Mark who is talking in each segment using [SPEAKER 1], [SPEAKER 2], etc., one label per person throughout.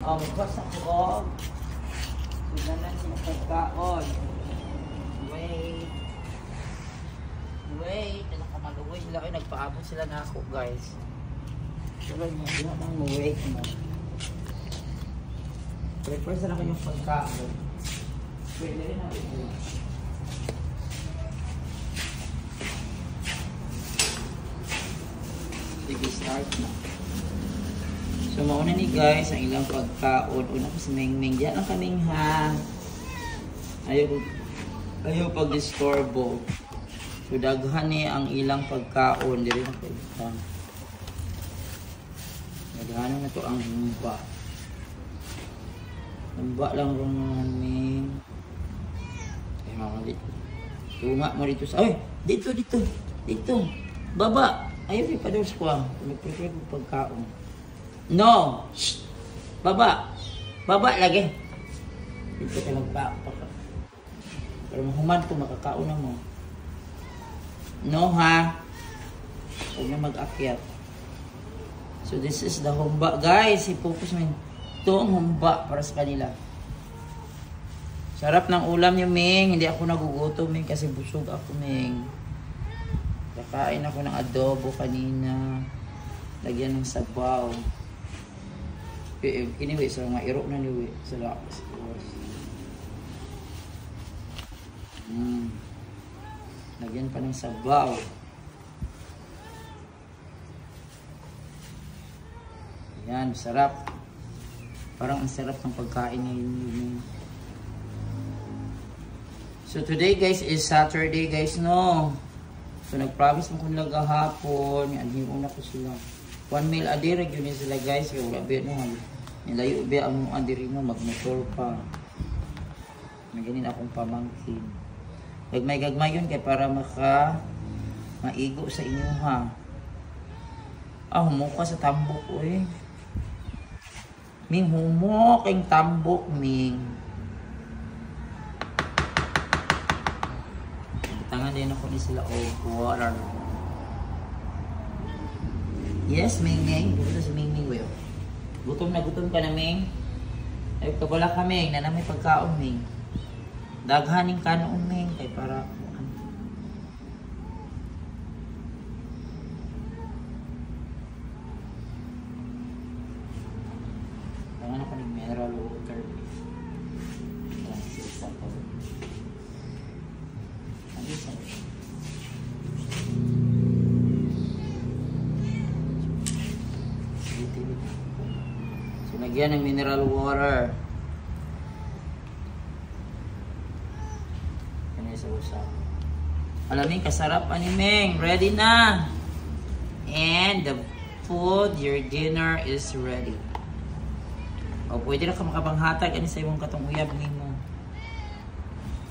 [SPEAKER 1] Magpas ako. Sudanan sila pagkaon. Wait. Wait. Nakamaluwi sila kayo. Nagpaabot sila na ako, guys. Pero hindi naman wait mo. Prepare sila kayong pagkaon. Pwede rin natin ito. Sige, start na. So, mauna ni guys, ang ilang pagkaon. Una ko si Mingming. Diyan ang kaming ha. Ayaw pag-disturbo. So, daghan ni ang ilang pagkaon. Dili na kayo ito. Daghan na ito ang humba. Humba lang rin naman, Ming. Ay, mga dito. Tunga mo dito sa... Ay! Dito! Baba! Ayaw yung pa-doors ko ah. Nag-prepare ko pagkaon. No! Shh! Baba! Baba lagi! Dito ka magpapa ka. Pero mahuman ko, makakauna mo. No ha? Huwag na mag-akyat. So this is the humba. Guys, i-focus mo yun. Ito ang humba para sa kanila. Sarap ng ulam niyo, Ming. Hindi ako nagugutom, Ming, kasi busog ako, Ming. Kakain ako ng adobo kanina. Lagyan ng sabaw. Anyway, so nga irok na niwi sa lakas. Lagyan pa ng sabaw. Yan, sarap. Parang ang sarap ng pagkain ngayon. So today guys is Saturday guys, no? So nag-promise mo kung lagahapon. Yan, hiuna ko sila. 1 meal a day rin yun sila guys. Kaya wala biya naman. Nilayo biya ang mga diri mo. Magmotor pa. Maganin akong pamangkin. Gagmay yun kaya para maigo sa inyo ha. Humuka sa tambok ko eh. Ming, humok ang tambok, Ming. Tangan din ako ni sila water. Yes, Ming. Gusto si Ming. Gutom ka na, Ming. Ay, kabala ka, Ming. Na may pagkaon, Ming. Daghaning ka noon, Ming. Ay, para... Tangan ako ng mineral water. Lagyan ng mineral water. Ano yung sa Alaming kasarap ni Ming. Ready na. And the food, your dinner is ready. O pwede na ka makabanghatag. Ano sa ibang katong uyab mo.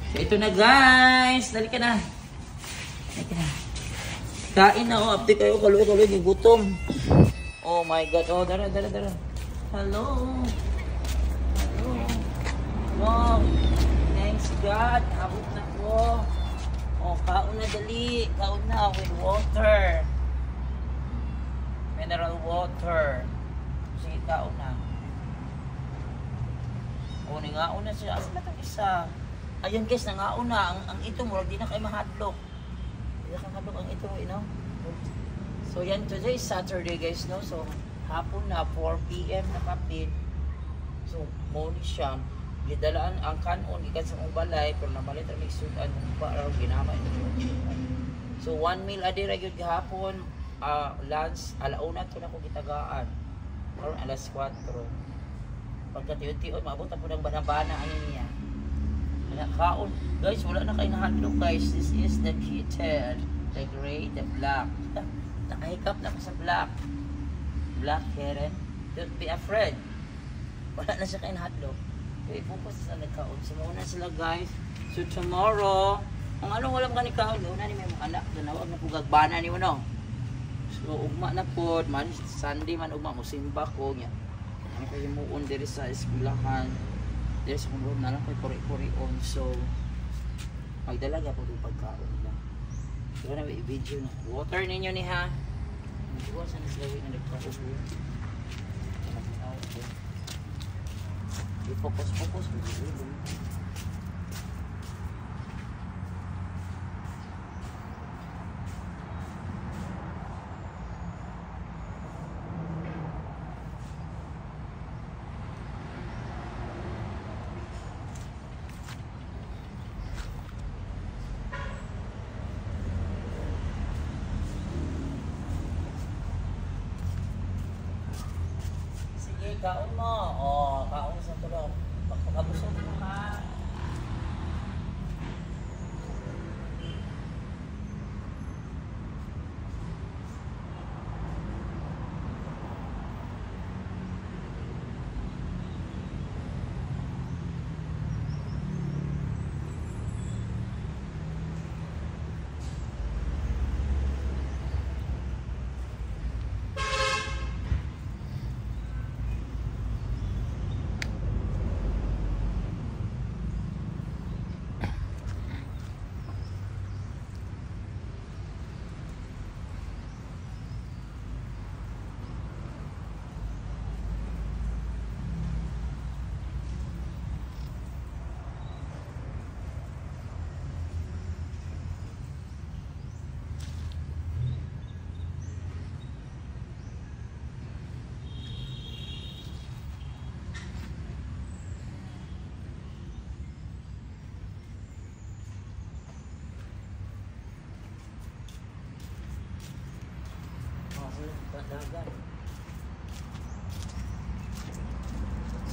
[SPEAKER 1] So ito na guys. Dali ka na. Kain na. Update kayo. Kaloy-kaloy. Gutom. Oh my God. Oh, dara. Hello. Wow. Thanks God. Abot na ko. Oh, kaon na dali. Kaon na with water. Mineral water. Sige, kaon na. Oh, nangaon na siya. Asa na itong isa? Ayun guys, nangaon na. Ang ito mo, di na kayo mahadlok. Di na kayo mahadlok ang ito, you know? So yan, today is Saturday guys, no? So, hapon na, 4 PM na kapit. So, muli siya. Gidalaan ang kanon, ikan sa mong balay, pero namalit ang mixudan ng para ginamay ito. So, 1 meal a day rin yun gahapon. Lunch, alauna ito na ko gitagaan. Karon alas 4. Pagkatiyon-tiyon, maabot na po ng banabana ano niya. Kaon. Guys, wala na kayo nahandok guys. This is the kitchen. The gray, the black. Nakahikap na ko sa black. Black Karen. Don't be afraid. Wala na siya kain hotdog. Okay, focus sa nagkaon. So, mauna sila guys. So, tomorrow, ang anong walang kanikaon, doon na ni may mga anak. Doon na po gagbana ni mo, no? So, ugma na po. Man, Sunday man ugma. Musimba ko. Ano kayo muon diri sa eskwelahan. Diri sa kung na lang kayo kuri-kurion. So, magdalaga po yung pagkaon nila. So, na may video na. Water ninyo ni ha. Iwasan na sila na nagpapagod. Focus. Sige, kaon mo. Kaon sa tulog. Pagkabusog mo ha.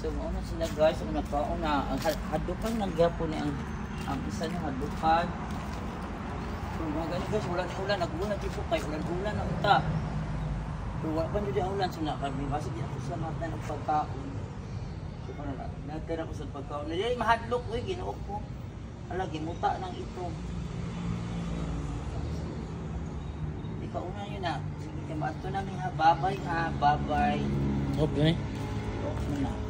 [SPEAKER 1] So, mauna sila guys, ang nagpauna, ang hadukan ng gapo ni ang isa niya hadukan. So, mga ganyan guys, ulan, nag-ulan dito kay ulan ang ta. Pero wala pa nyo di ulan, so nakabing kasi di ako sa mata ng pagkaon. So, parang natin ako sa pagkaon. Hindi, mahadlok, ginawa ko. Ala, gimuta ng ito. Ikaw una yun na. Sige, kamato namin ha, bye-bye ha, bye-bye.
[SPEAKER 2] Okay.
[SPEAKER 1] Okay na.